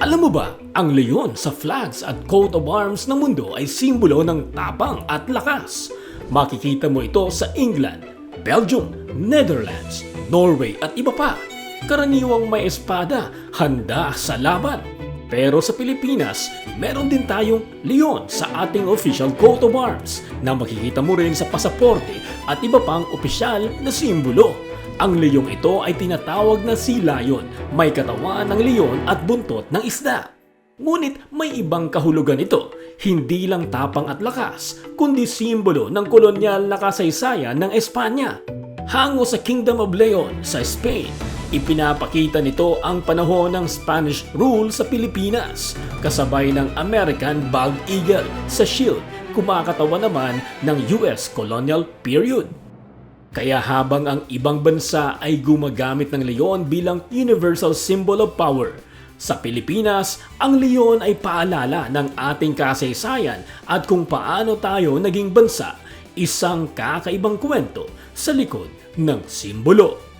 Alam mo ba, ang leon sa flags at coat of arms ng mundo ay simbolo ng tapang at lakas. Makikita mo ito sa England, Belgium, Netherlands, Norway at iba pa. Karaniwang may espada, handa sa laban. Pero sa Pilipinas, meron din tayong leon sa ating official coat of arms na makikita mo rin sa pasaporte at iba pang opisyal na simbolo. Ang leyong ito ay tinatawag na sea lion, may katawan ng leon at buntot ng isda. Ngunit may ibang kahulugan ito, hindi lang tapang at lakas, kundi simbolo ng kolonyal na kasaysayan ng Espanya. Hango sa Kingdom of Leon sa Spain, ipinapakita nito ang panahon ng Spanish rule sa Pilipinas, kasabay ng American Bald Eagle sa shield, kumakatawa naman ng US colonial period. Kaya habang ang ibang bansa ay gumagamit ng leon bilang universal symbol of power, sa Pilipinas, ang leon ay paalala ng ating kasaysayan at kung paano tayo naging bansa, isang kakaibang kwento sa likod ng simbolo.